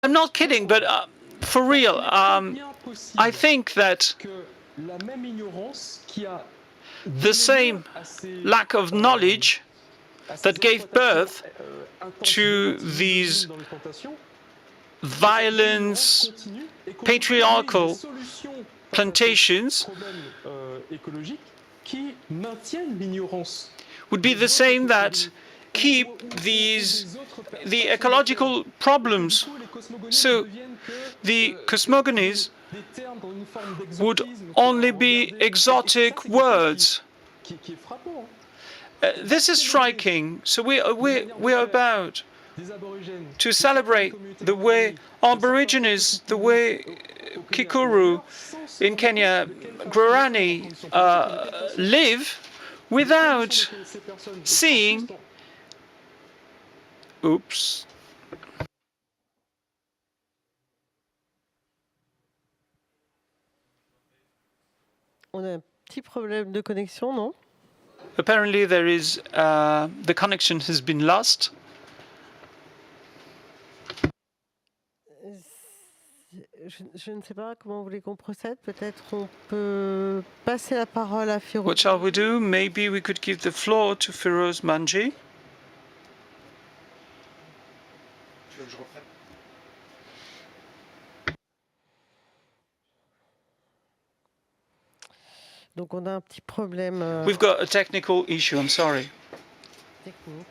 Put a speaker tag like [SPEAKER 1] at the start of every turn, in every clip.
[SPEAKER 1] I'm not kidding, but for real, I think that the same lack of knowledge that gave birth to these violent, patriarchal plantations would be the same that keep the ecological problems. So the cosmogonies would only be exotic words. This is striking. So we are about to celebrate the way Aborigines, the way Kikuru in Kenya, Guarani live without seeing. Oops.
[SPEAKER 2] On a un petit problème de connexion, non?
[SPEAKER 1] Apparently there is the connection has been lost.
[SPEAKER 2] Je ne sais pas comment vous voulez qu'on procède. Peut-être on peut passer la parole à Firouz.
[SPEAKER 1] What shall we do? Maybe we could give the floor to Firouz Manji.
[SPEAKER 2] Donc on a un petit problème.
[SPEAKER 1] We've got a technical issue. I'm sorry.
[SPEAKER 2] Technique.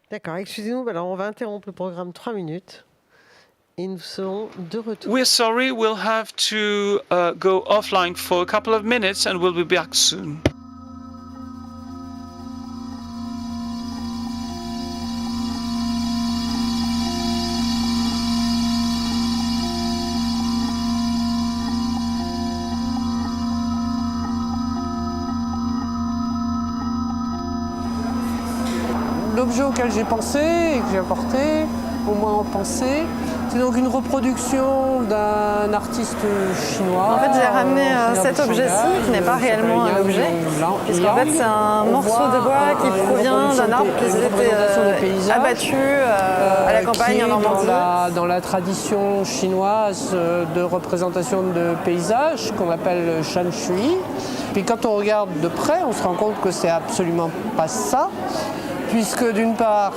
[SPEAKER 2] D'accord, excusez-nous, alors on va interrompre le programme 3 minutes et nous serons de retour.
[SPEAKER 1] We're sorry, we'll have to go offline for a couple of minutes and we'll be back soon.
[SPEAKER 3] L'objet auquel j'ai pensé et que j'ai apporté, au moins pensé, c'est donc une reproduction d'un artiste chinois.
[SPEAKER 4] En fait, j'ai ramené cet objet-ci, qui n'est pas réellement un objet, puisqu'en fait, c'est un morceau de bois qui provient d'un arbre qui s'était abattu à la campagne en Normandie.
[SPEAKER 3] Dans la tradition chinoise de représentation de paysages, qu'on appelle le shan shui. Puis quand on regarde de près, on se rend compte que c'est absolument pas ça. Puisque d'une part,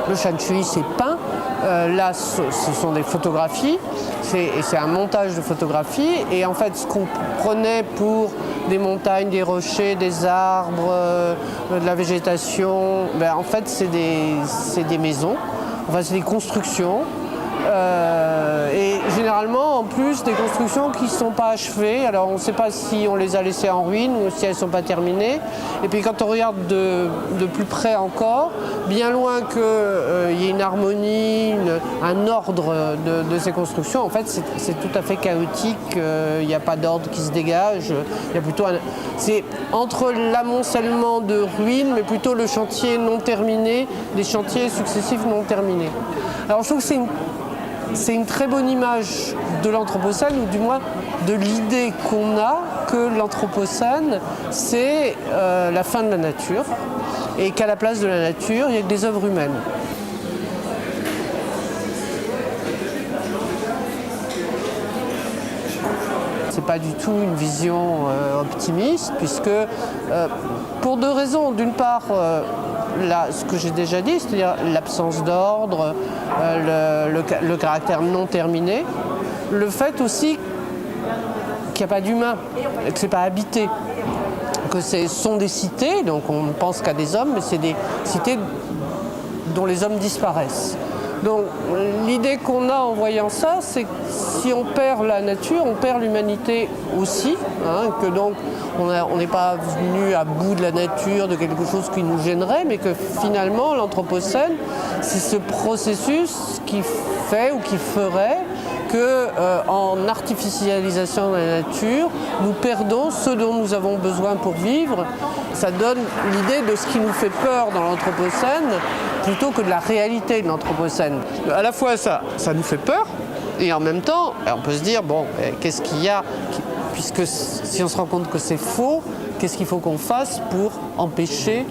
[SPEAKER 3] le shan shui c'est peint, là ce sont des photographies, c'est un montage de photographies, et en fait ce qu'on prenait pour des montagnes, des rochers, des arbres, de la végétation, en fait c'est des maisons, enfin c'est des constructions, et généralement, en plus, des constructions qui ne sont pas achevées. Alors, on ne sait pas si on les a laissées en ruine ou si elles ne sont pas terminées. Et puis, quand on regarde de plus près encore, bien loin qu'il y ait une harmonie, un ordre de ces constructions, en fait, c'est tout à fait chaotique. Il n'y a pas d'ordre qui se dégage. Il y a plutôt c'est entre l'amoncellement de ruines, mais plutôt le chantier non terminé, des chantiers successifs non terminés. Alors, je trouve que c'est une très bonne image de l'Anthropocène, ou du moins de l'idée qu'on a que l'Anthropocène, c'est la fin de la nature, et qu'à la place de la nature, il y a que des œuvres humaines. C'est pas du tout une vision optimiste, puisque pour deux raisons. D'une part, ce que j'ai déjà dit, c'est-à-dire l'absence d'ordre, le caractère non terminé, le fait aussi qu'il n'y a pas d'humains, que ce n'est pas habité, que ce sont des cités, donc on ne pense qu'à des hommes, mais c'est des cités dont les hommes disparaissent. Donc l'idée qu'on a en voyant ça, c'est que si on perd la nature, on perd l'humanité aussi, que donc on n'est pas venu à bout de la nature, de quelque chose qui nous gênerait, mais que finalement l'Anthropocène, c'est ce processus qui fait ou qui ferait qu'en artificialisation de la nature, nous perdons ce dont nous avons besoin pour vivre. Ça donne l'idée de ce qui nous fait peur dans l'Anthropocène plutôt que de la réalité de l'Anthropocène. À la fois ça nous fait peur, et en même temps, on peut se dire, bon, qu'est-ce qu'il y a, puisque si on se rend compte que c'est faux, qu'est-ce qu'il faut qu'on fasse pour empêcher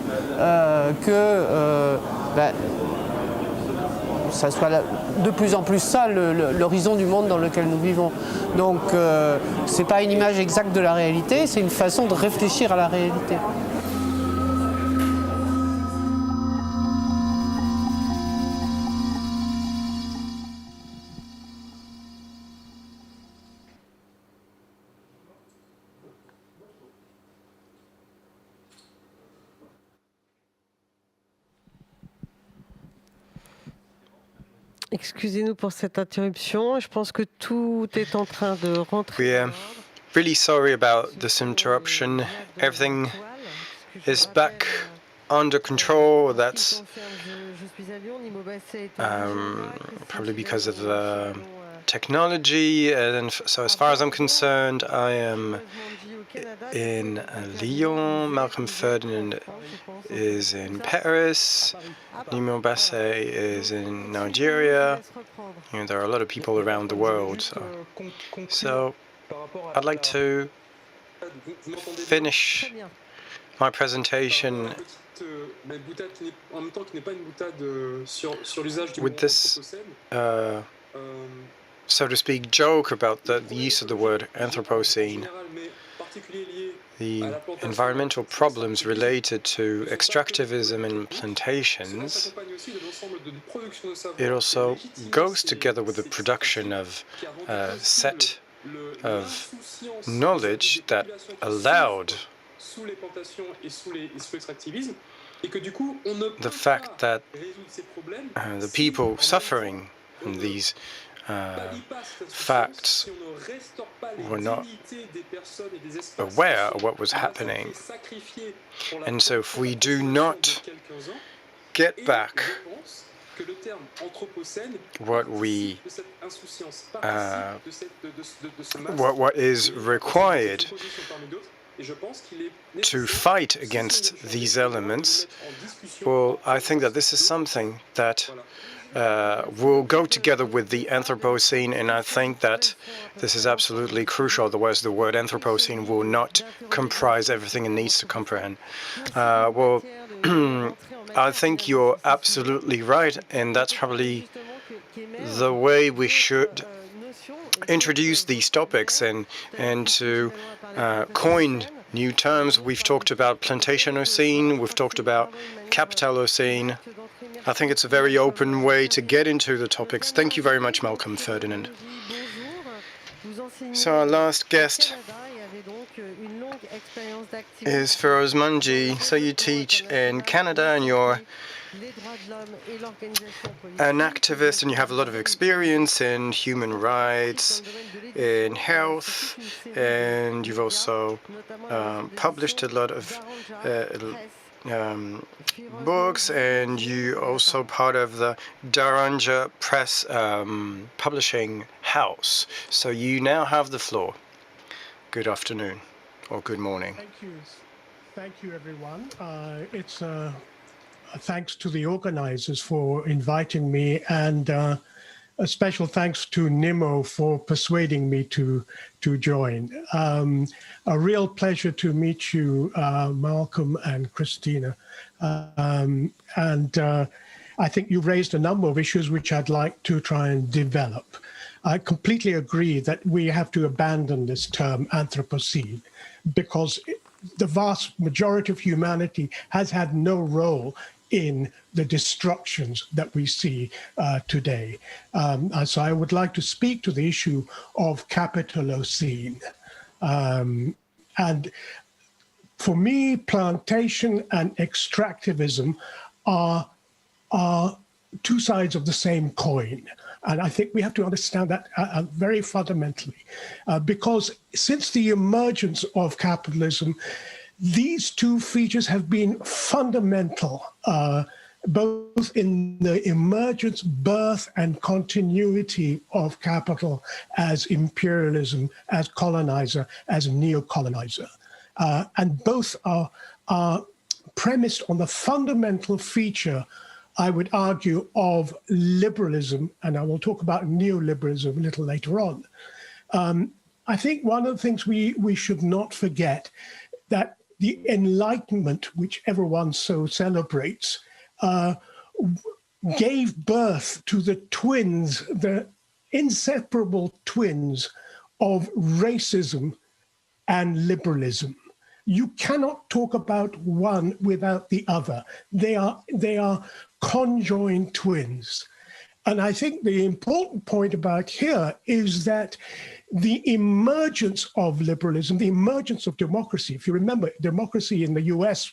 [SPEAKER 3] ça soit de plus en plus ça l'horizon du monde dans lequel nous vivons. Donc c'est pas une image exacte de la réalité, c'est une façon de réfléchir à la réalité.
[SPEAKER 2] Excusez-nous pour cette interruption. Je pense que tout est en train de rentrer.
[SPEAKER 5] We're really sorry about this interruption. Everything is back under control. That's probably because of the technology. And so as far as I'm concerned, I am in Lyon. Malcolm Ferdinand is in Paris. Nnimmo Bassey is in Nigeria. You know, there are a lot of people around the world. So I'd like to finish my presentation with this, so to speak, joke about the use of the word Anthropocene. The environmental problems related to extractivism and plantations, it also goes together with the production of a set of knowledge that allowed the fact that the people suffering from these facts were not aware of what was happening. And so if we do not get back what is required to fight against these elements, well, I think that this is something that will go together with the Anthropocene, and I think that this is absolutely crucial. Otherwise, the word Anthropocene will not comprise everything it needs to comprehend. Well, I think you're absolutely right, and that's probably the way we should introduce these topics and to coin new terms. We've talked about Plantationocene, we've talked about Capitalocene. I think it's a very open way to get into the topics. Thank you very much, Malcolm Ferdinand. So our last guest is Feroz Manji. So you teach in Canada and you're an activist and you have a lot of experience in human rights, in health, and you've also published a lot of books, and you also part of the Daranja Press publishing house. So you now have the floor. Good afternoon or good morning.
[SPEAKER 6] Thank you, everyone. It's thanks to the organizers for inviting me, and a special thanks to Nnimmo for persuading me to join. A real pleasure to meet you, Malcolm and Christina. I think you've raised a number of issues which I'd like to try and develop. I completely agree that we have to abandon this term Anthropocene, because the vast majority of humanity has had no role in the destructions that we see today. So I would like to speak to the issue of Capitalocene. And for me, plantation and extractivism are two sides of the same coin. And I think we have to understand that very fundamentally, because since the emergence of capitalism, these two features have been fundamental, both in the emergence, birth, and continuity of capital as imperialism, as colonizer, as neo-colonizer. And both are premised on the fundamental feature, I would argue, of liberalism, and I will talk about neoliberalism a little later on. I think one of the things we should not forget, that the Enlightenment, which everyone so celebrates, gave birth to the twins, the inseparable twins of racism and liberalism. You cannot talk about one without the other. They are conjoined twins. And I think the important point about here is that the emergence of liberalism, the emergence of democracy, if you remember, democracy in the US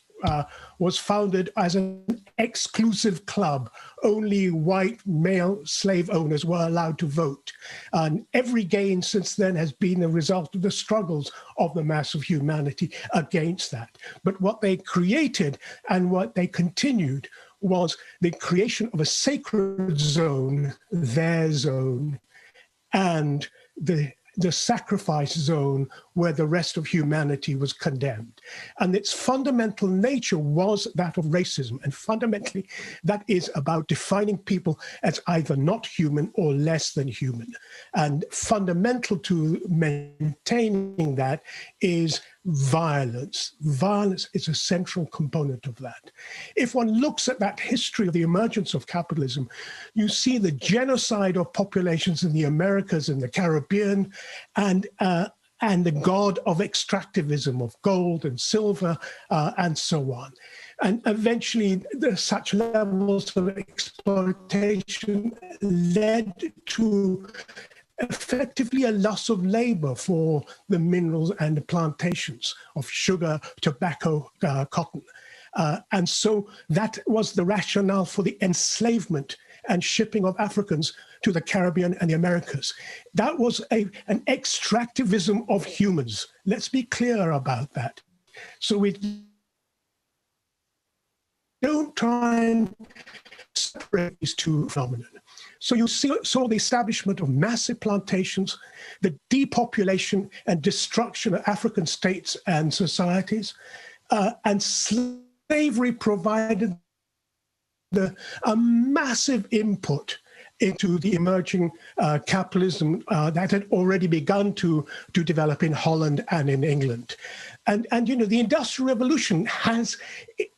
[SPEAKER 6] was founded as an exclusive club. Only white male slave owners were allowed to vote. And every gain since then has been a result of the struggles of the mass of humanity against that. But what they created and what they continued was the creation of a sacred zone, their zone, and the sacrifice zone where the rest of humanity was condemned. And its fundamental nature was that of racism. And fundamentally, that is about defining people as either not human or less than human. And fundamental to maintaining that is violence. Violence is a central component of that. If one looks at that history of the emergence of capitalism, you see the genocide of populations in the Americas and the Caribbean, and the god of extractivism, of gold and silver, and so on. And eventually, such levels of exploitation led to effectively a loss of labor for the minerals and the plantations of sugar, tobacco, cotton. And so that was the rationale for the enslavement and shipping of Africans to the Caribbean and the Americas. That was an extractivism of humans. Let's be clear about that. So we don't try and separate these two phenomena. So you saw the establishment of massive plantations, the depopulation and destruction of African states and societies, and slavery provided a massive input into the emerging capitalism that had already begun to develop in Holland and in England. And you know, the Industrial Revolution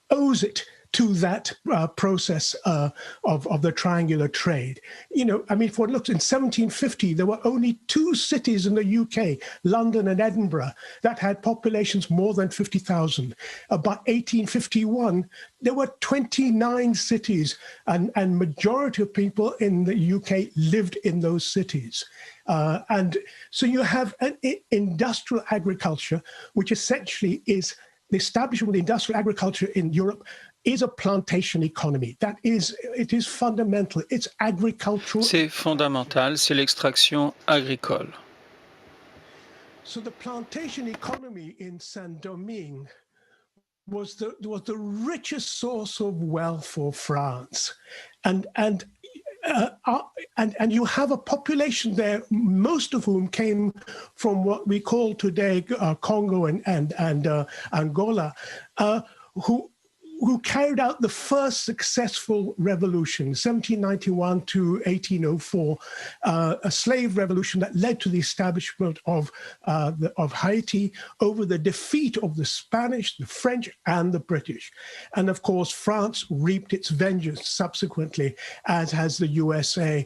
[SPEAKER 6] owes it to that process of the triangular trade. You know, I mean, if one looks in 1750, there were only 2 cities in the UK, London and Edinburgh, that had populations more than 50,000. By 1851, there were 29 cities, and majority of people in the UK lived in those cities. And so you have an industrial agriculture, which essentially is the establishment of industrial agriculture in Europe is a plantation economy. It is fundamental. It's agricultural.
[SPEAKER 1] C'est fondamental, c'est l'extraction agricole.
[SPEAKER 6] So the plantation economy in Saint-Domingue was the richest source of wealth for France, and you have a population there, most of whom came from what we call today Congo and Angola, who carried out the first successful revolution, 1791 to 1804, a slave revolution that led to the establishment of Haiti over the defeat of the Spanish, the French, and the British. And of course, France reaped its vengeance subsequently, as has the USA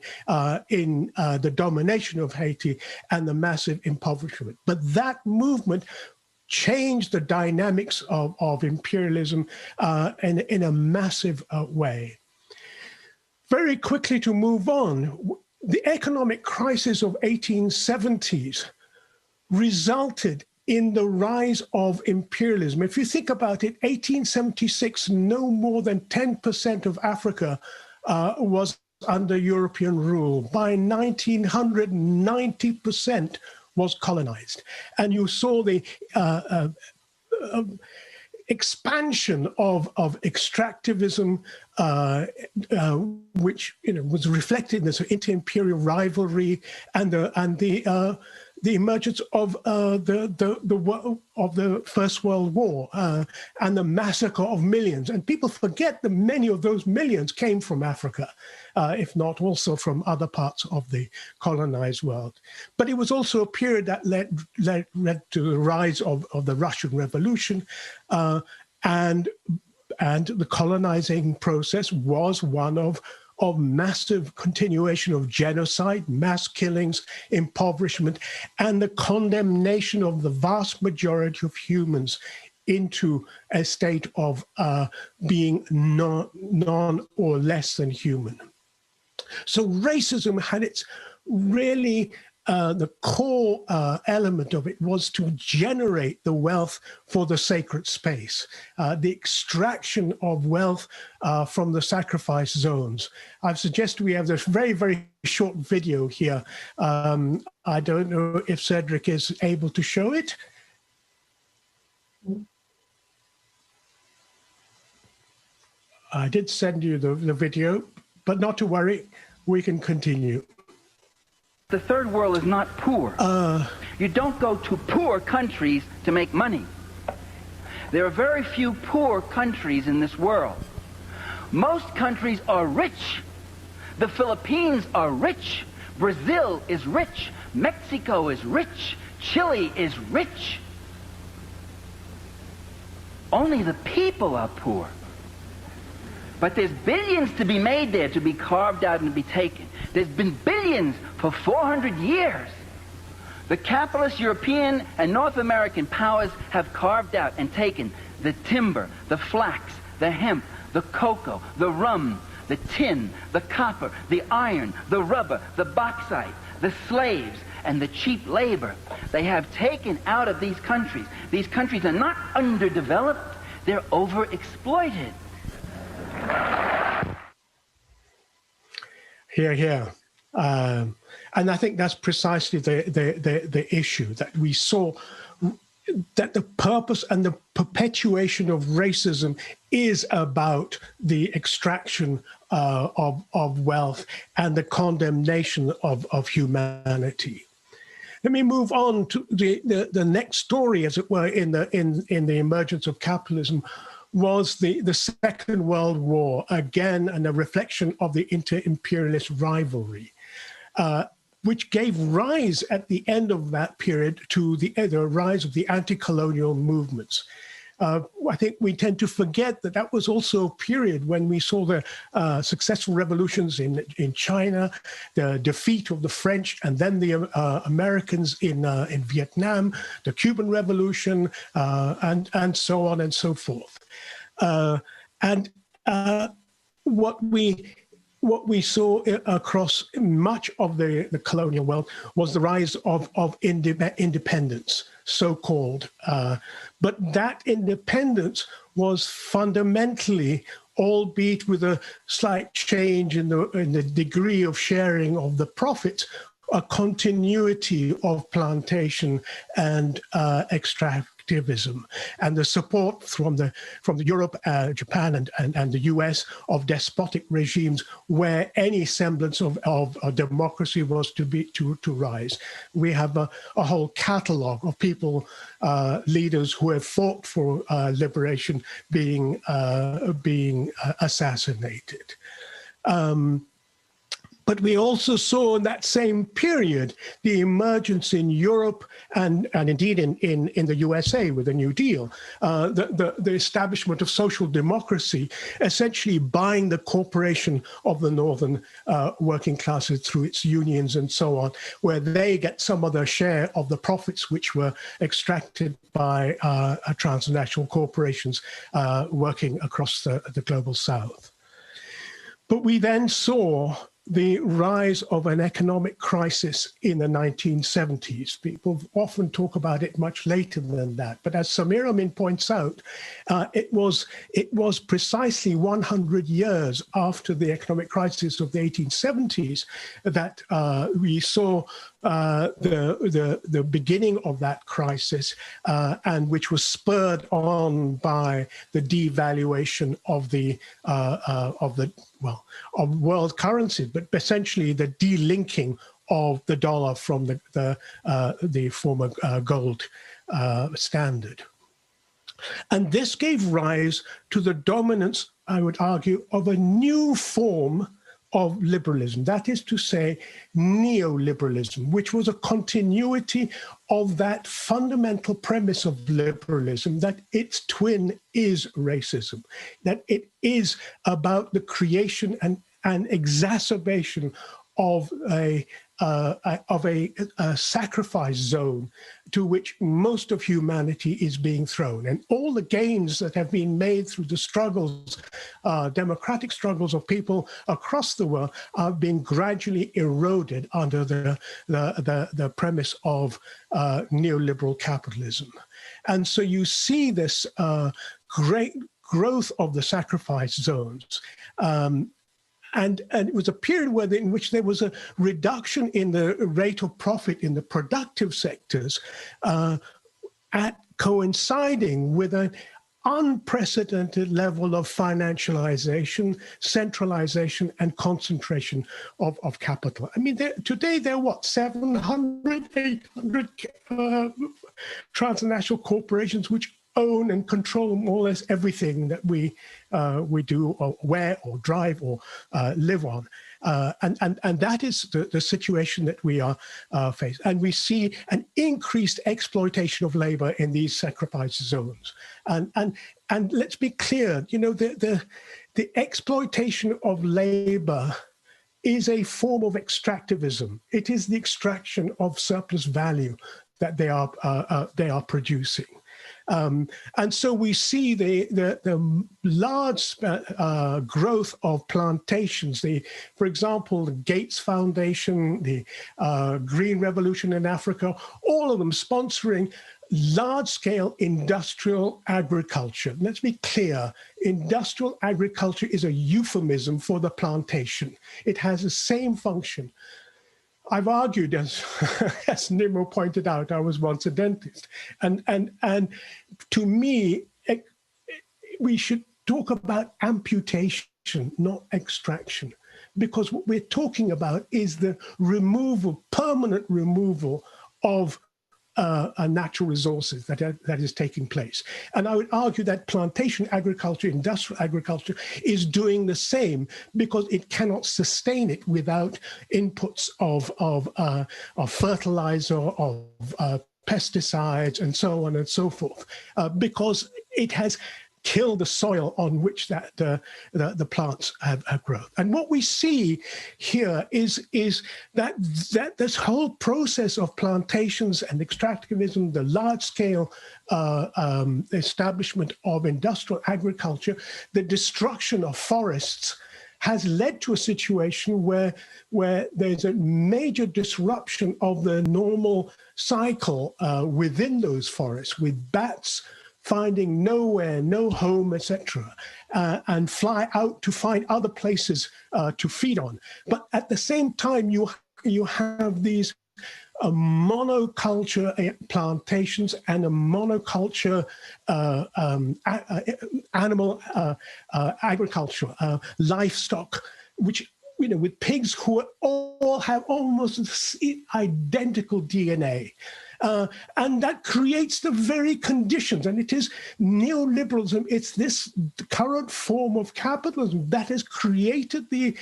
[SPEAKER 6] in the domination of Haiti and the massive impoverishment. But that movement changed the dynamics of imperialism in a massive way. Very quickly to move on, the economic crisis of 1870s resulted in the rise of imperialism. If you think about it, 1876, no more than 10% of Africa was under European rule. By 1900, 90% was colonized. And you saw the expansion of extractivism, which was reflected in this inter-imperial rivalry and the emergence of the First World War and the massacre of millions. And people forget that many of those millions came from Africa, if not also from other parts of the colonized world. But it was also a period that led to the rise of the Russian Revolution, and the colonizing process was one of massive continuation of genocide, mass killings, impoverishment, and the condemnation of the vast majority of humans into a state of being non or less than human. So racism had its really, the core element of it was to generate the wealth for the sacred space, the extraction of wealth from the sacrifice zones. I've suggested we have this very, very short video here. I don't know if Cedric is able to show it. I did send you the video, but not to worry, we can continue.
[SPEAKER 7] The third world is not poor. You don't go to poor countries to make money. There are very few poor countries in this world. Most countries are rich. The Philippines are rich. Brazil is rich. Mexico is rich. Chile is rich. Only the people are poor. But there's billions to be made there, to be carved out and to be taken. There's been billions for 400 years. The capitalist European and North American powers have carved out and taken the timber, the flax, the hemp, the cocoa, the rum, the tin, the copper, the iron, the rubber, the bauxite, the slaves, and the cheap labor. They have taken out of these countries. These countries are not underdeveloped, they're overexploited.
[SPEAKER 6] Here. And I think that's precisely the issue, that we saw that the purpose and the perpetuation of racism is about the extraction of wealth and the condemnation of humanity. Let me move on to the next story, as it were, in the emergence of capitalism, was the Second World War, again, and a reflection of the inter-imperialist rivalry, which gave rise at the end of that period to the rise of the anti-colonial movements. I think we tend to forget that that was also a period when we saw the successful revolutions in China, the defeat of the French, and then the Americans in Vietnam, the Cuban Revolution, and so on and so forth. What we what we saw across much of the colonial world was the rise of independence, so-called. But that independence was fundamentally, albeit with a slight change in the degree of sharing of the profits, a continuity of plantation and extractivism, and the support from the Europe, Japan, and the US of despotic regimes where any semblance of democracy was to rise. We have a whole catalogue of people, leaders who have fought for liberation being assassinated. But we also saw in that same period the emergence in Europe and indeed in the USA with the New Deal, the establishment of social democracy, essentially buying the corporation of the northern working classes through its unions and so on, where they get some of their share of the profits which were extracted by transnational corporations working across the global south. But we then saw the rise of an economic crisis in the 1970s. People often talk about it much later than that. But as Samir Amin points out, it was precisely 100 years after the economic crisis of the 1870s that we saw the beginning of that crisis, and which was spurred on by the devaluation of world currencies, but essentially the delinking of the dollar from the former gold standard. And this gave rise to the dominance, I would argue, of a new form of liberalism, that is to say, neoliberalism, which was a continuity of that fundamental premise of liberalism, that its twin is racism, that it is about the creation and exacerbation of a sacrifice zone to which most of humanity is being thrown. And all the gains that have been made through the struggles, democratic struggles of people across the world, are being gradually eroded under the premise of neoliberal capitalism. And so you see this great growth of the sacrifice zones. And it was a period in which there was a reduction in the rate of profit in the productive sectors, coinciding with an unprecedented level of financialization, centralization, and concentration of capital. I mean, today there are what, 700, 800 transnational corporations which own and control more or less everything that we do or wear or drive or live on. And that is the situation that we are faced. And we see an increased exploitation of labor in these sacrifice zones. And let's be clear, you know, the exploitation of labor is a form of extractivism. It is the extraction of surplus value that they are producing. And so we see the large growth of plantations. For example, the Gates Foundation, the Green Revolution in Africa, all of them sponsoring large-scale industrial agriculture. Let's be clear, industrial agriculture is a euphemism for the plantation. It has the same function. I've argued, as Nnimmo pointed out, I was once a dentist. And to me, we should talk about amputation, not extraction, because what we're talking about is the removal, permanent removal of natural resources that is taking place. And I would argue that plantation agriculture, industrial agriculture, is doing the same because it cannot sustain it without inputs of fertilizer, of pesticides, and so on and so forth, because it has kill the soil on which the plants have growth. And what we see here is that this whole process of plantations and extractivism, the large-scale establishment of industrial agriculture, the destruction of forests, has led to a situation where there's a major disruption of the normal cycle within those forests, with bats finding nowhere, no home, etc., and fly out to find other places to feed on. But at the same time, you have these monoculture plantations and a monoculture animal agriculture, livestock, which, with pigs who all have almost identical DNA. And that creates the very conditions, and it is neoliberalism, it's this current form of capitalism that has created the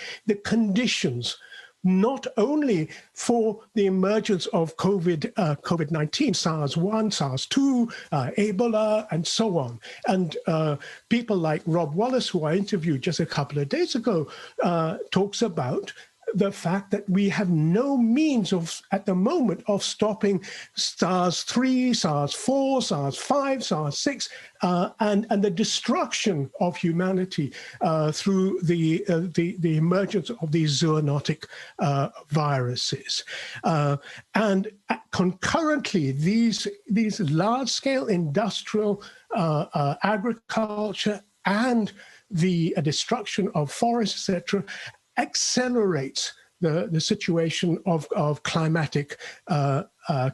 [SPEAKER 6] conditions, not only for the emergence of COVID-19, SARS-1, SARS-2, Ebola, and so on. And people like Rob Wallace, who I interviewed just a couple of days ago, talks about the fact that we have no means of, at the moment, of stopping SARS-3, SARS-4, SARS-5, SARS-6, and the destruction of humanity through the emergence of these zoonotic viruses. And concurrently, these large-scale industrial agriculture and the destruction of forests, etc., accelerates the situation of climatic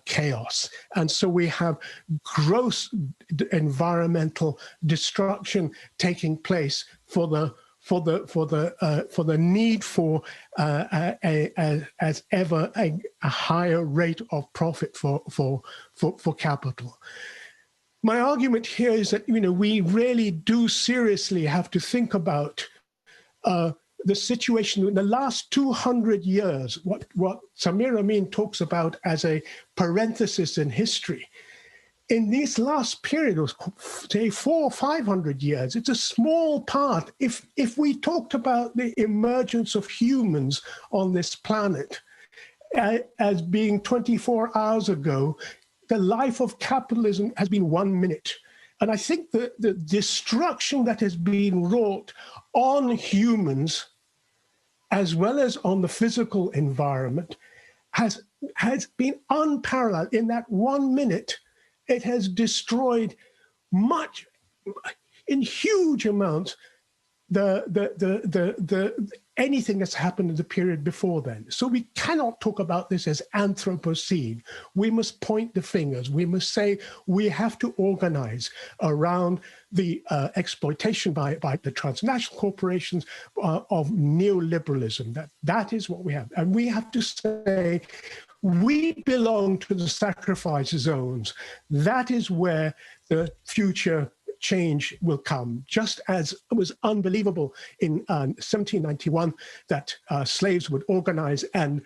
[SPEAKER 6] chaos. And so we have gross environmental destruction taking place for the need for as ever a higher rate of profit for capital. My argument here is that we really do seriously have to think about the situation in the last 200 years, what Samir Amin talks about as a parenthesis in history. In this last period of, say, 400 or 500 years, it's a small part. If we talked about the emergence of humans on this planet as being 24 hours ago, the life of capitalism has been 1 minute. And I think that the destruction that has been wrought on humans, as well as on the physical environment, has been unparalleled. In that 1 minute, it has destroyed much, in huge amounts, anything that's happened in the period before then. So we cannot talk about this as Anthropocene. We must point the fingers. We must say we have to organize around the exploitation by the transnational corporations of neoliberalism. That is what we have. And we have to say, we belong to the sacrifice zones. That is where the future change will come. Just as it was unbelievable in 1791 that slaves would organize and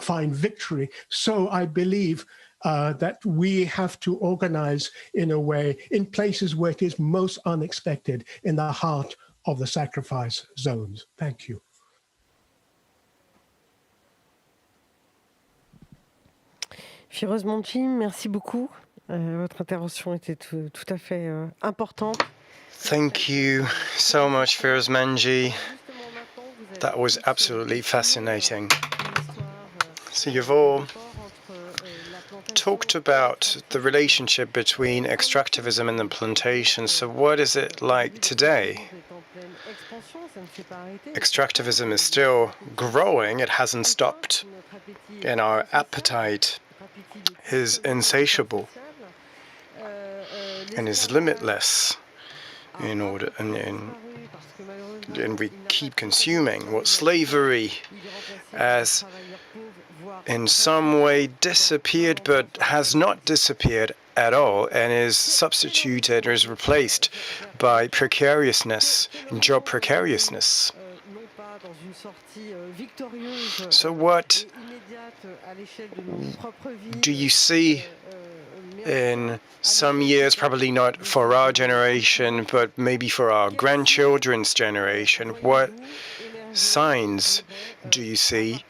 [SPEAKER 6] find victory, so I believe that we have to organize in a way in places where it is most unexpected, in the heart of the sacrifice zones. Thank you.
[SPEAKER 2] Firoz Monchin, merci beaucoup. Votre intervention était tout à fait importante.
[SPEAKER 5] Thank you so much, Firoz Manji. That was absolutely fascinating. So you've all talked about the relationship between extractivism and the plantation. So what is it like today? Extractivism is still growing. It hasn't stopped. And our appetite is insatiable and is limitless and we keep consuming. What slavery has in some way disappeared but has not disappeared at all and is substituted or is replaced by precariousness, job precariousness. So what do you see in some years, probably not for our generation, but maybe for our grandchildren's generation? What signs do you see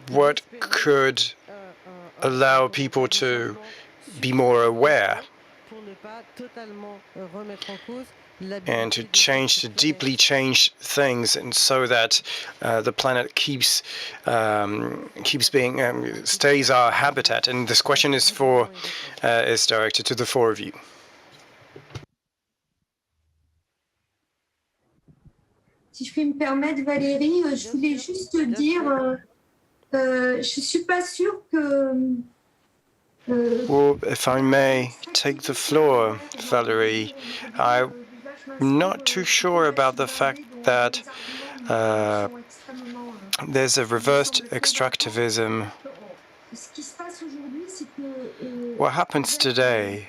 [SPEAKER 5] what could allow people to be more aware and to change, to deeply change things, and so that the planet keeps being stays our habitat. And this question is directed to the four of you.
[SPEAKER 8] Si je puis me permettre, Valérie, je voulais juste te dire, je suis pas sûre que.
[SPEAKER 5] Well, if I may take the floor, Valerie, I'm not too sure about the fact that there's a reversed extractivism. What happens today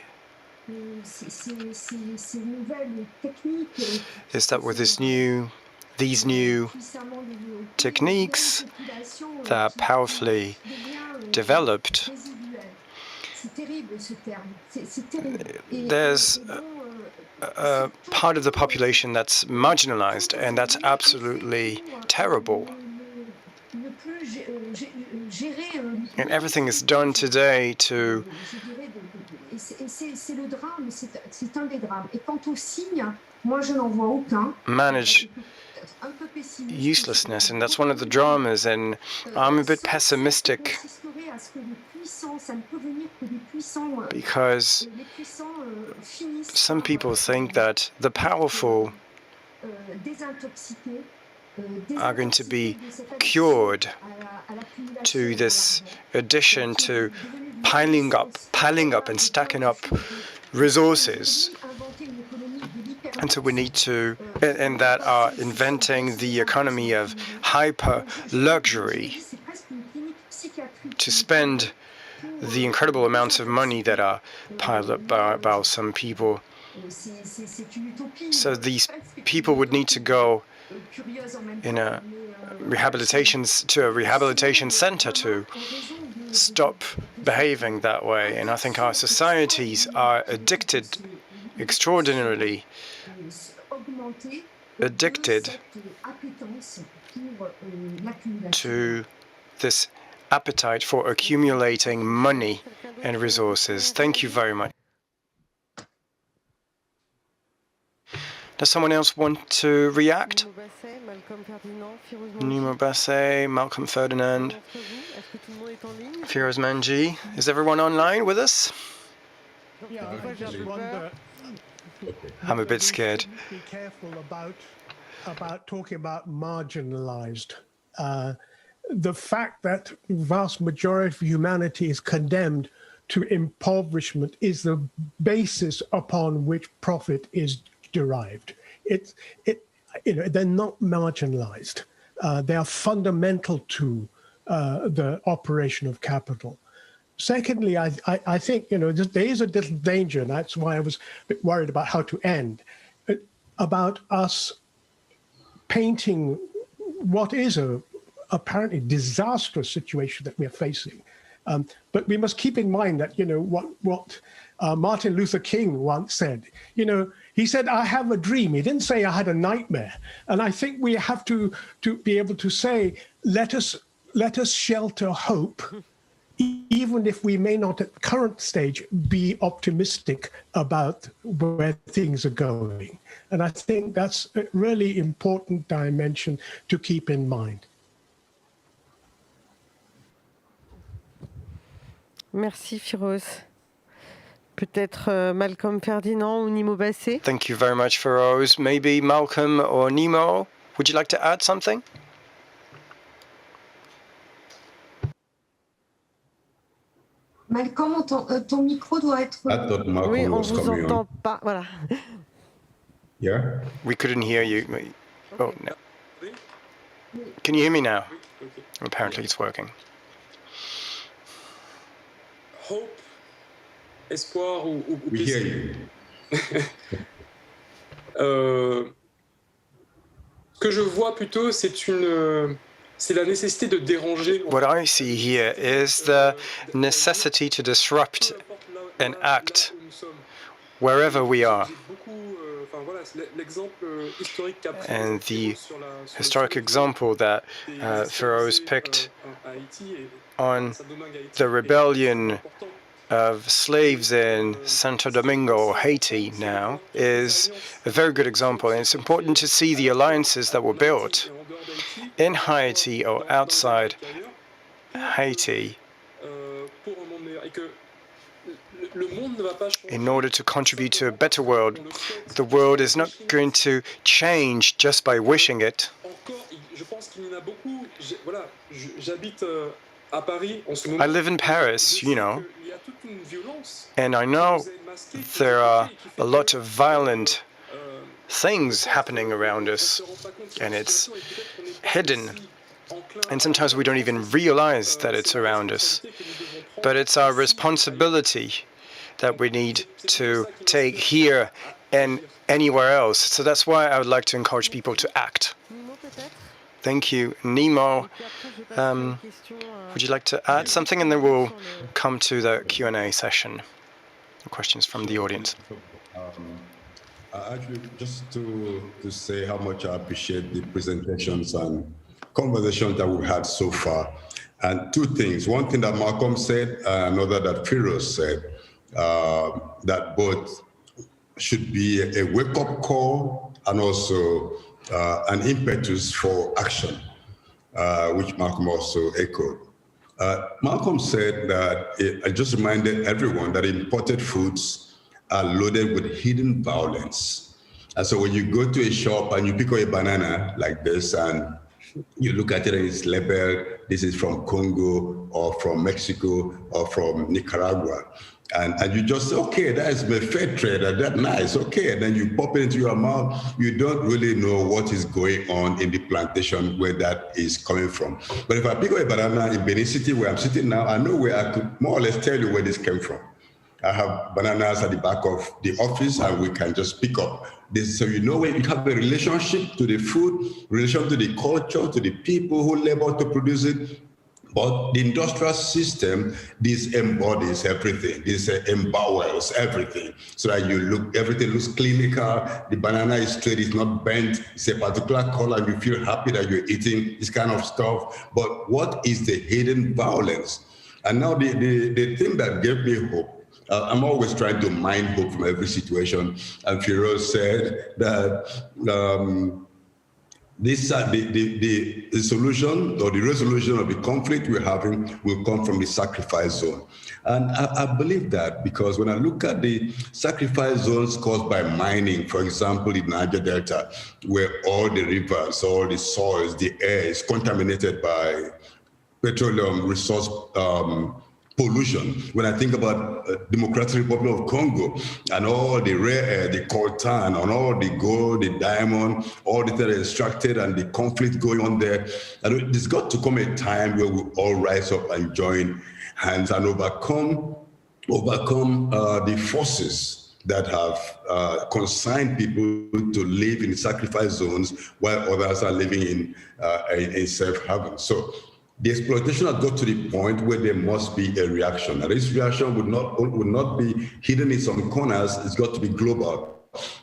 [SPEAKER 5] is that with these new techniques that are powerfully developed, there's a part of the population that's marginalized, and that's absolutely terrible. And everything is done today to manage uselessness, and that's one of the dramas, and I'm a bit pessimistic because some people think that the powerful are going to be cured to this addition to piling up and stacking up resources. And so we need to, and that are inventing the economy of hyper luxury to spend the incredible amounts of money that are piled up by some people. So these people would need to go in a rehabilitation center to stop behaving that way. And I think our societies are extraordinarily addicted to this appetite for accumulating money and resources. Thank you very much. Does someone else want to react? Nnimmo Bassey, Malcolm Ferdinand, Firoz Manji. Is everyone online with us? I'm a bit scared.
[SPEAKER 6] Be careful about talking about marginalized. The fact that vast majority of humanity is condemned to impoverishment is the basis upon which profit is derived. They're not marginalized. They are fundamental to the operation of capital. Secondly, I think there is a little danger, and that's why I was a bit worried about how to end, about us painting what is a apparently disastrous situation that we're facing. But we must keep in mind that what Martin Luther King once said. He said, "I have a dream." He didn't say I had a nightmare. And I think we have to be able to say, let us shelter hope, even if we may not at the current stage be optimistic about where things are going. And I think that's a really important dimension to keep in mind.
[SPEAKER 2] Merci Firoz. Peut-être Malcolm Ferdinand ou Nnimmo Bassey.
[SPEAKER 5] Thank you very much, Firoz. Maybe Malcolm or Nnimmo, would you like to add something?
[SPEAKER 8] Malcolm, ton micro doit être...
[SPEAKER 2] Oui, on vous entend pas. Voilà.
[SPEAKER 9] Yeah.
[SPEAKER 5] We couldn't hear you. Oh, no. Can you hear me now?
[SPEAKER 10] Okay.
[SPEAKER 5] Apparently it's working.
[SPEAKER 10] Hope, espoir ou
[SPEAKER 9] We hear you.
[SPEAKER 10] Ce que je vois plutôt, c'est la nécessité de déranger.
[SPEAKER 5] What I see here is the necessity to disrupt and act wherever we are. And the historic example that Firoz picked on the rebellion of slaves in Santo Domingo or Haiti now is a very good example. And it's important to see the alliances that were built in Haiti or outside Haiti in order to contribute to a better world. The world is not going to change just by wishing it. I live in Paris, you know, and I know there are a lot of violent things happening around us, and it's hidden. And sometimes we don't even realize that it's around us. But it's our responsibility that we need to take here and anywhere else. So that's why I would like to encourage people to act. Thank you. Nnimmo, would you like to add something? And then we'll come to the Q&A session. Questions from the audience.
[SPEAKER 9] Actually, just to say how much I appreciate the presentations and conversations that we've had so far. And two things. One thing that Malcolm said, another that Firoz said, that both should be a wake-up call and also an impetus for action, which Malcolm also echoed. Malcolm said that, I just reminded everyone that imported foods are loaded with hidden violence. And so when you go to a shop and you pick up a banana like this and you look at it and it's labeled, this is from Congo or from Mexico or from Nicaragua. And you just say, okay, that is my fair trade, that's nice, okay. And then you pop it into your mouth. You don't really know what is going on in the plantation where that is coming from. But if I pick up a banana in Benin City, where I'm sitting now, I know where I could more or less tell you where this came from. I have bananas at the back of the office and we can just pick up this. So you know where you have a relationship to the food, relation to the culture, to the people who labor to produce it. But the industrial system, this embodies everything. This embowels everything. So that you look, everything looks clinical. The banana is straight, it's not bent. It's a particular color. You feel happy that you're eating this kind of stuff. But what is the hidden violence? And now the thing that gave me hope, I'm always trying to mine hope from every situation. And Firoz said that the solution or the resolution of the conflict we're having will come from the sacrifice zone. And I believe that because when I look at the sacrifice zones caused by mining, for example, in Niger Delta, where all the rivers, all the soils, the air is contaminated by petroleum resource pollution. When I think about Democratic Republic of Congo and all the rare air, the coltan, and all the gold, the diamond, all the that are extracted and the conflict going on there, and there's got to come a time where we all rise up and join hands and overcome the forces that have consigned people to live in sacrifice zones while others are living in safe haven. So the exploitation has got to the point where there must be a reaction. And this reaction would not be hidden in some corners. It's got to be global.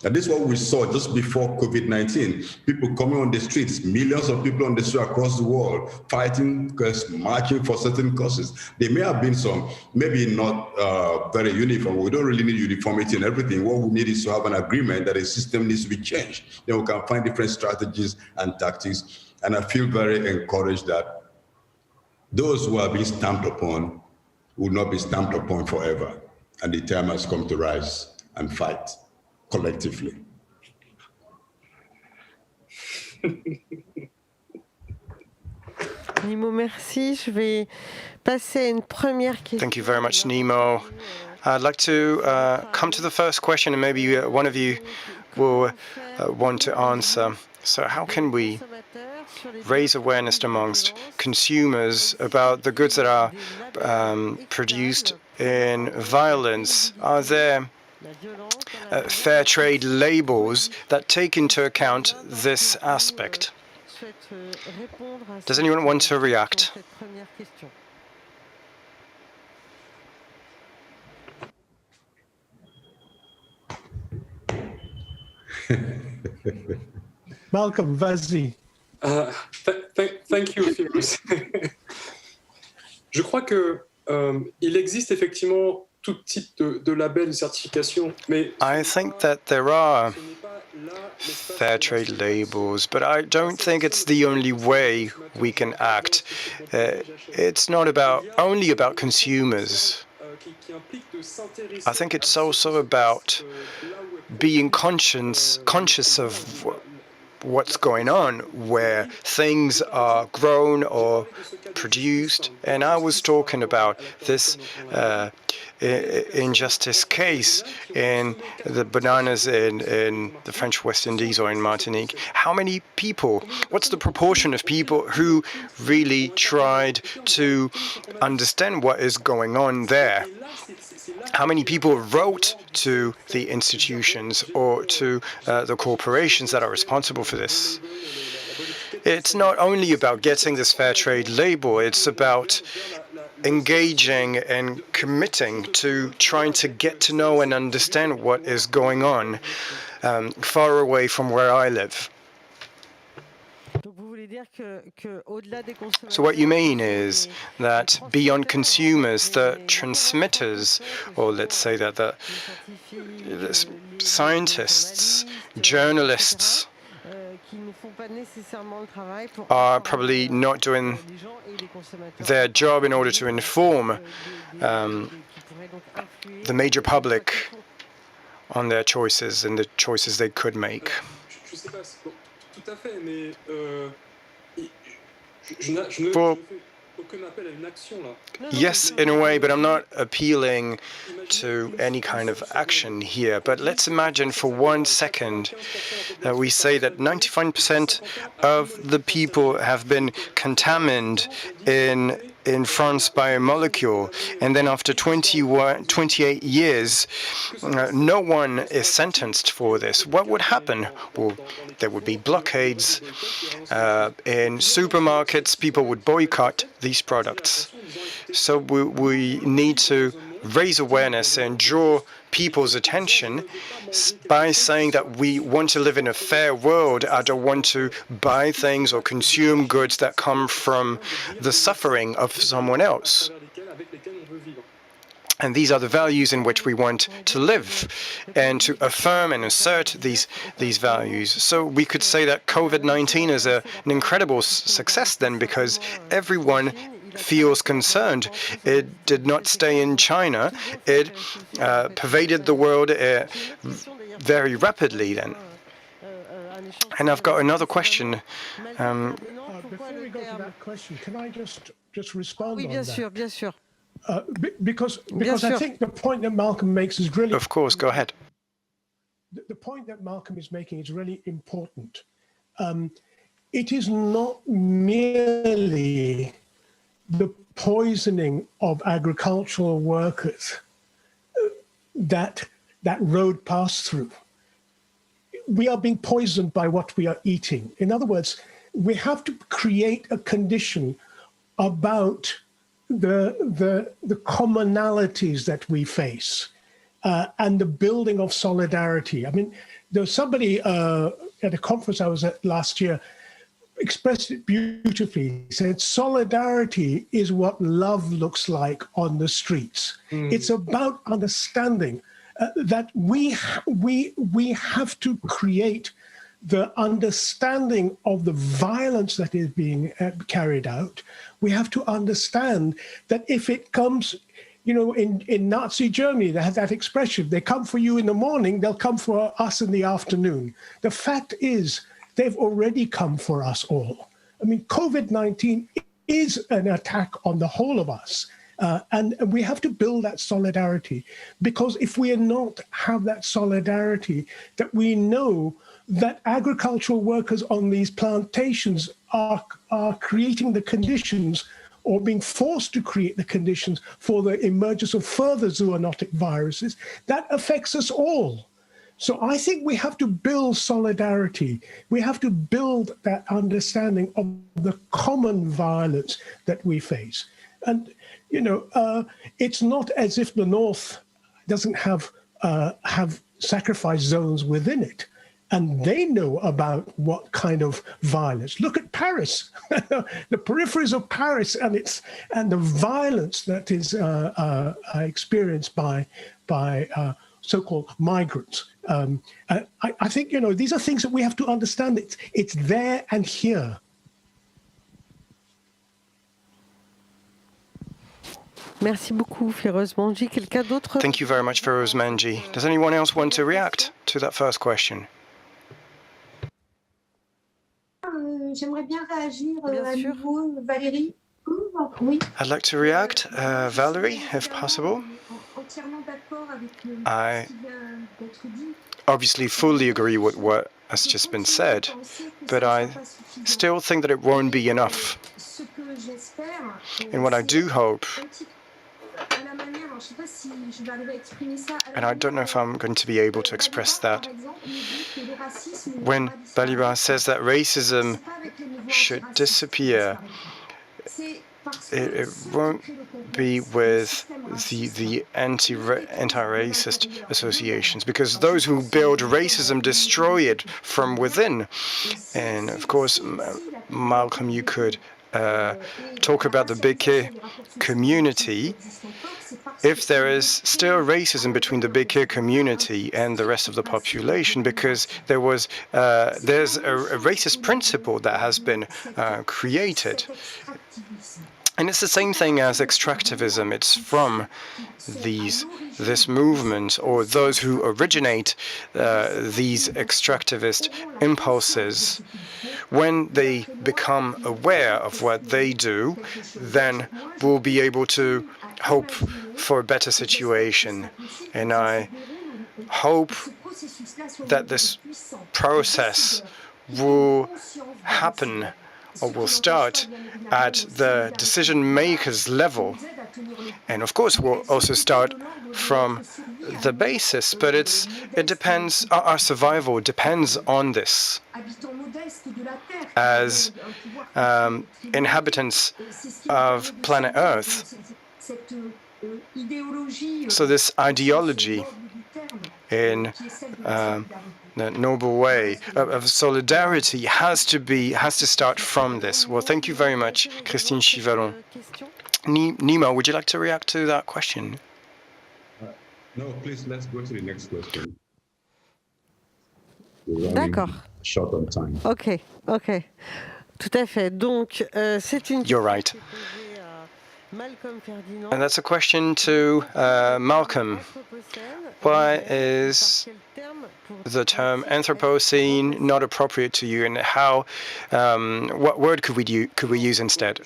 [SPEAKER 9] And this is what we saw just before COVID-19. People coming on the streets, millions of people on the street across the world, fighting, marching for certain causes. There may have been some, maybe not very uniform. We don't really need uniformity and everything. What we need is to have an agreement that a system needs to be changed. Then we can find different strategies and tactics. And I feel very encouraged that those who are being stamped upon will not be stamped upon forever. And the time has come to rise and fight collectively.
[SPEAKER 2] Nnimmo, merci. Je vais passer à une première question.
[SPEAKER 5] Thank you very much, Nnimmo. I'd like to come to the first question, and maybe one of you will want to answer. So how can we raise awareness amongst consumers about the goods that are produced in violence? Are there fair trade labels that take into account this aspect? Does anyone want to react?
[SPEAKER 6] Malcolm, vas-y.
[SPEAKER 10] Thank you, Firoz. Je crois que il existe effectivement tout type de label, de certification. Mais
[SPEAKER 5] I think that there are fair trade labels, but I don't think it's the only way we can act. It's not only about consumers. I think it's also about being conscious of what's going on, where things are grown or produced. And I was talking about this injustice case in the bananas in the French West Indies or in Martinique. How many people, what's the proportion of people who really tried to understand what is going on there? How many people wrote to the institutions or to the corporations that are responsible for this? It's not only about getting this fair trade label, it's about engaging and committing to trying to get to know and understand what is going on far away from where I live. So what you mean is that beyond consumers, the transmitters, or let's say that the scientists, journalists, are probably not doing their job in order to inform the major public on their choices and the choices they could make. For yes, in a way, but I'm not appealing to any kind of action here. But let's imagine for 1 second that we say that 95% of the people have been contaminated in France by a molecule, and then after 28 years, no one is sentenced for this. What would happen? Well, there would be blockades in supermarkets. People would boycott these products. So we need to raise awareness and draw people's attention by saying that we want to live in a fair world. I don't want to buy things or consume goods that come from the suffering of someone else. And these are the values in which we want to live and to affirm and assert these values. So we could say that COVID-19 is an incredible success then, because everyone feels concerned. It did not stay in China. It pervaded the world very rapidly then. And I've got another question.
[SPEAKER 6] Before we go to that question, can I just respond on that?
[SPEAKER 2] Bien sûr.
[SPEAKER 6] Because I think the point that Malcolm makes is really...
[SPEAKER 5] Of course, go ahead.
[SPEAKER 6] The point that Malcolm is making is really important. It is not merely the poisoning of agricultural workers that road passed through. We are being poisoned by what we are eating. In other words, we have to create a condition about the commonalities that we face and the building of solidarity. I mean, there was somebody at a conference I was at last year expressed it beautifully. He said, solidarity is what love looks like on the streets. It's about understanding that we have to create the understanding of the violence that is being carried out. We have to understand that if it comes, you know, in Nazi Germany, they had that expression, they come for you in the morning, they'll come for us in the afternoon. The fact is, they've already come for us all. I mean, COVID-19 is an attack on the whole of us. And we have to build that solidarity, because if we not have that solidarity, that we know that agricultural workers on these plantations are creating the conditions or being forced to create the conditions for the emergence of further zoonotic viruses, that affects us all. So I think we have to build solidarity. We have to build that understanding of the common violence that we face. And, you know, it's not as if the North doesn't have sacrifice zones within it. and they know about what kind of violence. Look at Paris, the peripheries of Paris, and the violence that is experienced by so-called migrants. I think, you know, these are things that we have to understand. It's there and here.
[SPEAKER 2] Merci beaucoup, Féroz Manji. Quelqu'un d'autre?
[SPEAKER 5] Thank you very much, Féroz Manji. Does anyone else want to react to that first question?
[SPEAKER 8] J'aimerais bien réagir à nouveau, Valérie. Oui.
[SPEAKER 5] I'd like to react, Valerie, if possible. I obviously fully agree with what has just been said, but I still think that it won't be enough. And what I do hope, and I don't know if I'm going to be able to express that, when Balibar says that racism should disappear, it won't be with the anti-racist associations, because those who build racism destroy it from within. And of course, Malcolm, you could talk about the Beke community. If there is still racism between the Beke community and the rest of the population, because there's a racist principle that has been created. And it's the same thing as extractivism. It's from this movement, or those who originate these extractivist impulses. When they become aware of what they do, then we'll be able to hope for a better situation. And I hope that this process will happen, or will start at the decision makers level. And of course, we'll also start from the basis, but it depends, our survival depends on this. As inhabitants of planet Earth. So this ideology in the noble way of solidarity has to start from this. Well, thank you very much, Christine Chivalon. Nnimmo, would you like to react to that question?
[SPEAKER 9] No, please, let's go to the next question.
[SPEAKER 2] D'accord.
[SPEAKER 9] Short on time.
[SPEAKER 2] Ok. Tout à fait. Donc, c'est une.
[SPEAKER 5] You're right. And that's a question to Malcolm. Why is the term Anthropocene not appropriate to you, and how? What word could we use instead?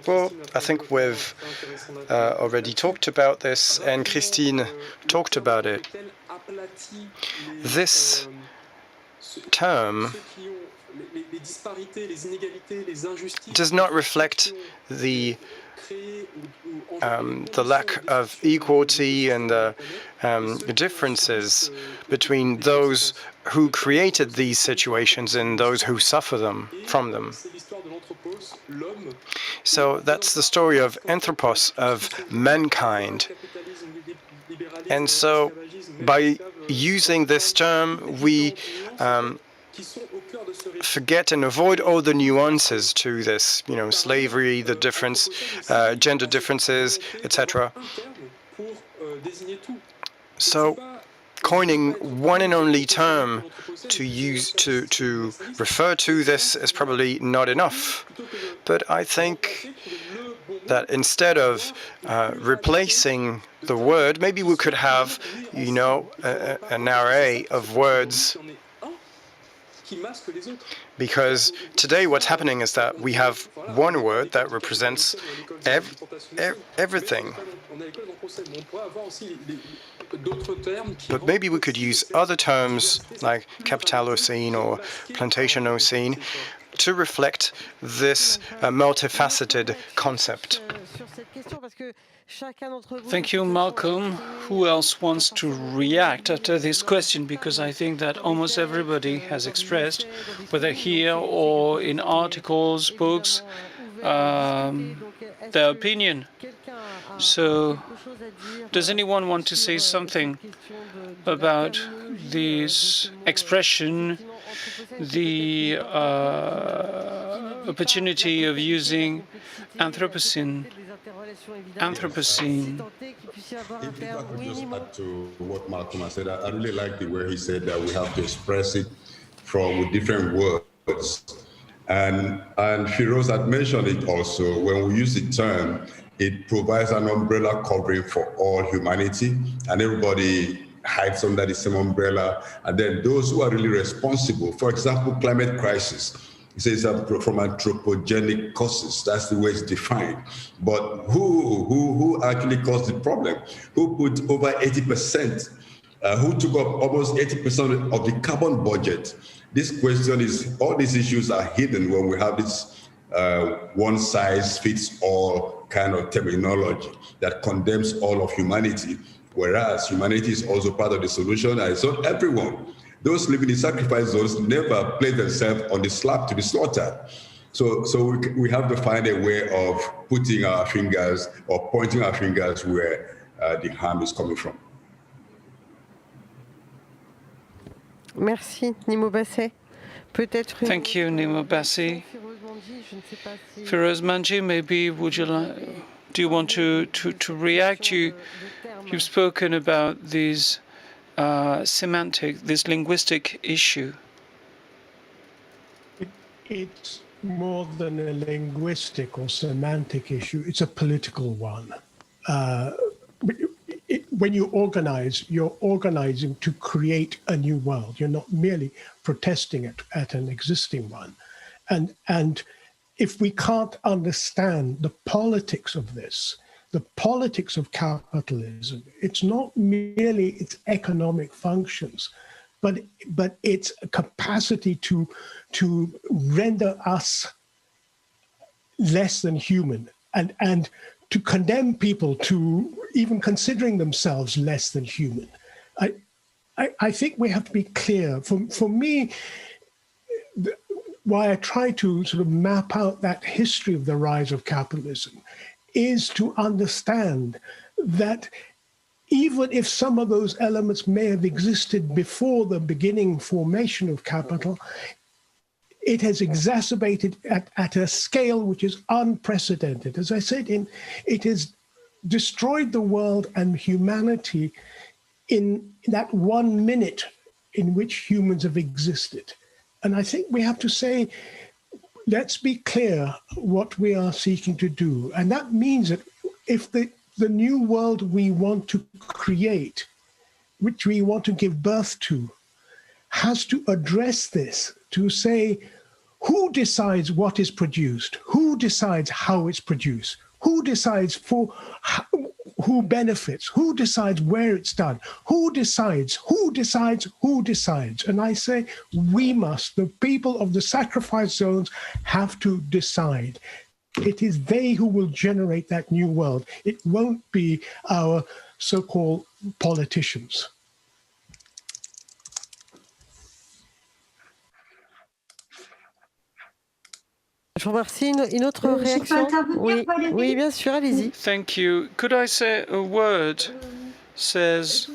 [SPEAKER 5] Well, I think we've already talked about this, and Christine talked about it. This term does not reflect the lack of equality and the differences between those who created these situations and those who suffer from them. So that's the story of anthropos, of mankind. And so by using this term, we forget and avoid all the nuances to this, you know, slavery, the difference, gender differences, etc. So coining one and only term to refer to this is probably not enough. But I think that instead of replacing the word, maybe we could have, you know, an array of words. Because today what's happening is that we have one word that represents everything. But maybe we could use other terms like Capitalocene or Plantationocene to reflect this multifaceted concept.
[SPEAKER 1] Thank you, Malcolm. Who else wants to react after this question? Because I think that almost everybody has expressed, whether here or in articles, books, their opinion. So, does anyone want to say something about this expression, the opportunity of using Anthropocene? Anthropocene.
[SPEAKER 9] If I could just add to what Malcolm has said, I really like the way he said that we have to express it with different words. And Firoz had mentioned it also, when we use the term, it provides an umbrella covering for all humanity, and everybody hides under the same umbrella. And then those who are really responsible, for example, climate crisis, it says from anthropogenic causes. That's the way it's defined. But who actually caused the problem? Who put over 80%? Who took up almost 80% of the carbon budget? This question is, all these issues are hidden when we have this one-size-fits-all kind of terminology that condemns all of humanity, whereas humanity is also part of the solution, and it's not everyone. Those living in sacrifice zones never place themselves on the slab to be slaughtered. So we have to find a way of putting our fingers or pointing our fingers where the harm is coming from.
[SPEAKER 2] Merci, Nnimmo Bassey.
[SPEAKER 1] Thank you, Nnimmo Bassey. Firoz Manji, maybe do you want to react? You've spoken about this semantic, this linguistic issue.
[SPEAKER 6] It's more than a linguistic or semantic issue. It's a political one. When you organize, you're organizing to create a new world. You're not merely protesting at an existing one. And if we can't understand the politics of this, the politics of capitalism, it's not merely its economic functions, but its capacity to render us less than human and to condemn people to even considering themselves less than human. I think we have to be clear. For me, why I try to sort of map out that history of the rise of capitalism is to understand that even if some of those elements may have existed before the beginning formation of capital, it has exacerbated at a scale which is unprecedented. As I said, it has destroyed the world and humanity in that 1 minute in which humans have existed. And I think we have to say, let's be clear what we are seeking to do. And that means that if the new world we want to create, which we want to give birth to, has to address this, to say, who decides what is produced? Who decides how it's produced? Who decides who benefits? Who decides where it's done? Who decides? Who decides? Who decides? And I say, we must, the people of the sacrifice zones have to decide. It is they who will generate that new world. It won't be our so-called politicians.
[SPEAKER 2] Je vous remercie. Une autre réaction? Oui, bien sûr, allez-y.
[SPEAKER 1] Thank you. Could I say a word? Says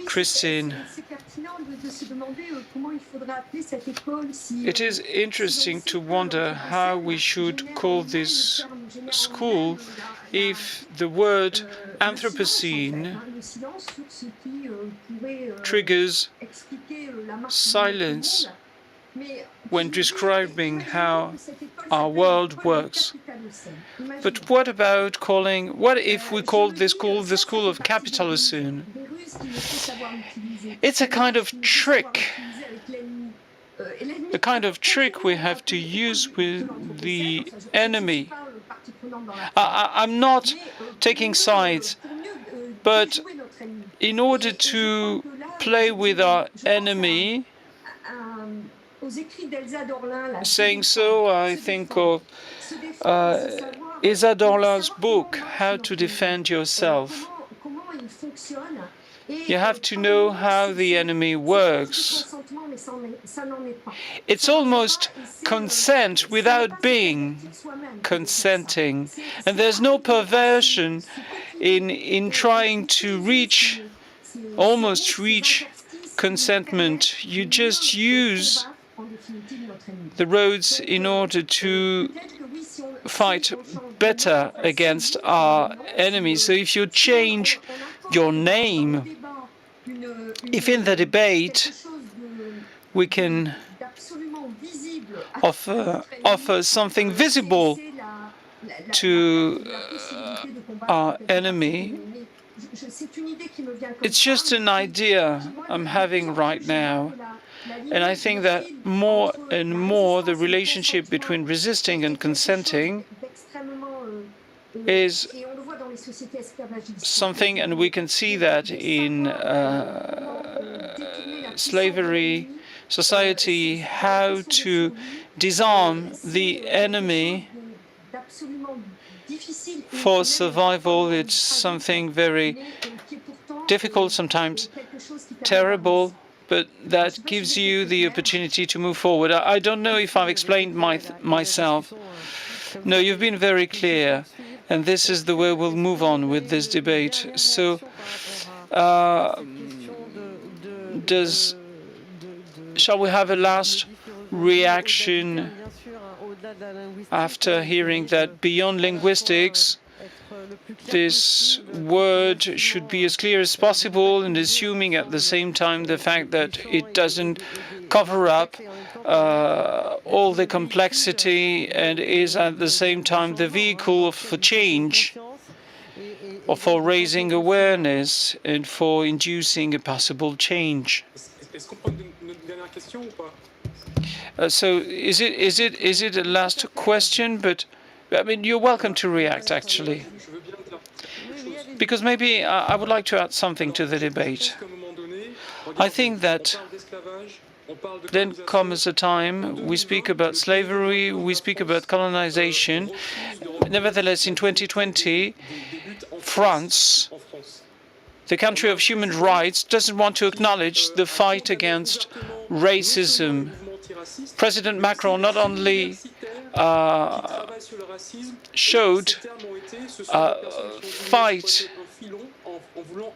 [SPEAKER 1] Christine. It is interesting to wonder how we should call this school if the word Anthropocene triggers silence when describing how our world works. But what if we called this school the school of Capitalism? It's a kind of trick. The kind of trick we have to use with the enemy. I'm not taking sides, but in order to play with our enemy, saying so, I think of Elsa Dorlin's book, How to Defend Yourself. You have to know how the enemy works. It's almost consent without being consenting. And there's no perversion in trying to almost reach consentment. You just use the roads in order to fight better against our enemies. So if you change your name, if in the debate we can offer something visible to our enemy, it's just an idea I'm having right now. And I think that more and more the relationship between resisting and consenting is something, and we can see that in slavery society, how to disarm the enemy for survival. It's something very difficult, sometimes terrible, but that gives you the opportunity to move forward. I don't know if I've explained myself. No, you've been very clear, and this is the way we'll move on with this debate. So, shall we have a last reaction after hearing that beyond linguistics, this word should be as clear as possible, and assuming at the same time the fact that it doesn't cover up all the complexity and is at the same time the vehicle for change, or for raising awareness and for inducing a possible change. So is it a last question? But I mean, you're welcome to react, actually, because maybe I would like to add something to the debate. I think that then comes a time we speak about slavery, we speak about colonization. Nevertheless, in 2020, France, the country of human rights, doesn't want to acknowledge the fight against racism. President Macron not only showed fight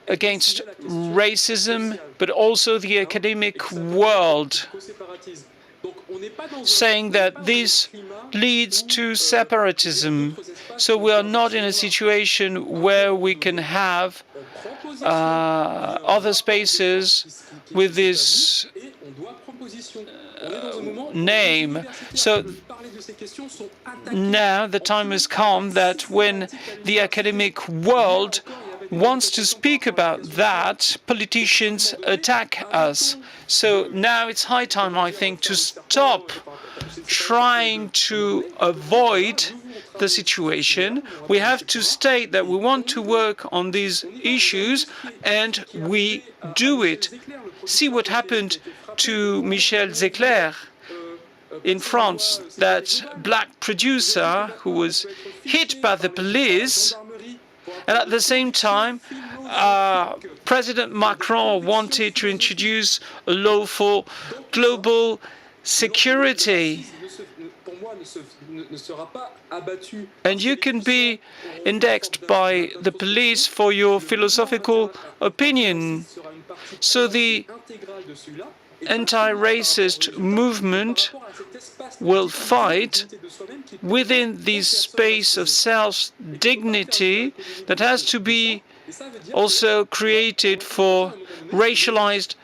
[SPEAKER 1] against racism, but also the academic world, saying that this leads to separatism. So we are not in a situation where we can have other spaces with this name. So now the time has come that when the academic world wants to speak about that, politicians attack us. So now it's high time, I think, to stop trying to avoid the situation. We have to state that we want to work on these issues, and we do it. See what happened to Michel Zecler in France, that black producer who was hit by the police, and at the same time President Macron wanted to introduce a law for global security. And you can be indexed by the police for your philosophical opinion. So the anti-racist movement will fight within this space of self-dignity that has to be also created for racialized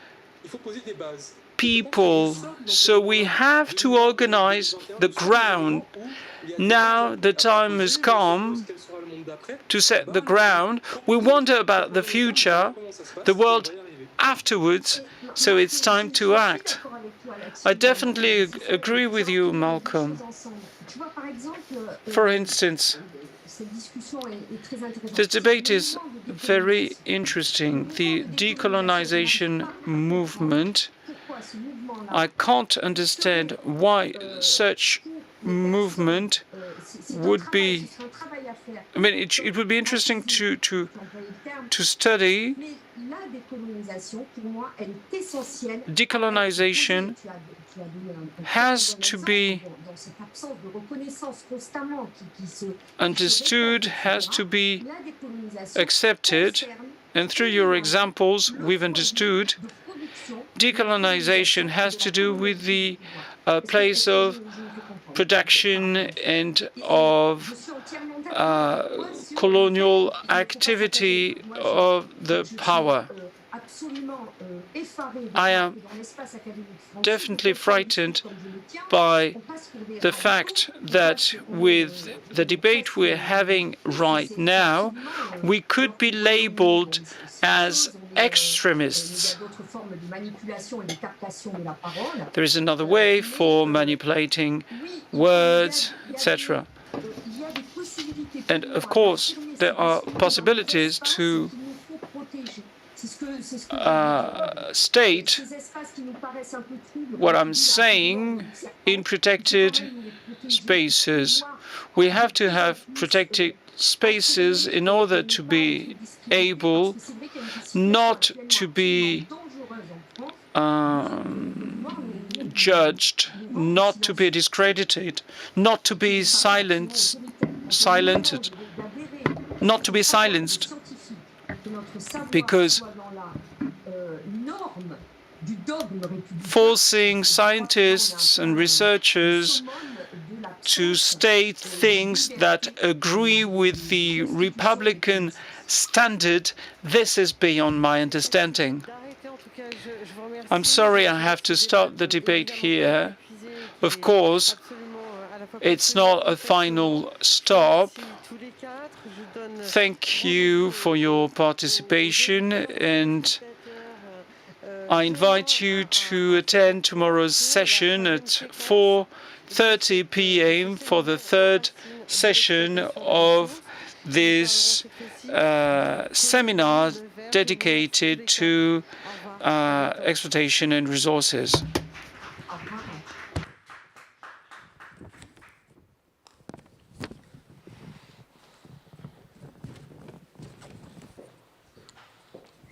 [SPEAKER 1] people. So we have to organize the ground. Now the time has come to set the ground. We wonder about the future, the world afterwards, so it's time to act. I definitely agree with you, Malcolm. For instance, this debate is very interesting. The decolonization movement, I can't understand why such movement would be, I mean, it would be interesting to study Decolonization has to be understood, has to be accepted, and through your examples, we've understood decolonization has to do with the place of production and of colonial activity of the power. I am definitely frightened by the fact that with the debate we're having right now, we could be labeled as extremists. There is another way for manipulating words, etc. And of course, there are possibilities to state what I'm saying in protected spaces. We have to have protected spaces in order to be able not to be judged, not to be discredited, not to be silenced, not to be silenced, because forcing scientists and researchers to state things that agree with the Republican standard, this is beyond my understanding. I'm sorry I have to stop the debate here. Of course, it's not a final stop. Thank you for your participation, and I invite you to attend tomorrow's session at 4:30 p.m. for the third session of this seminar dedicated to exploitation and resources.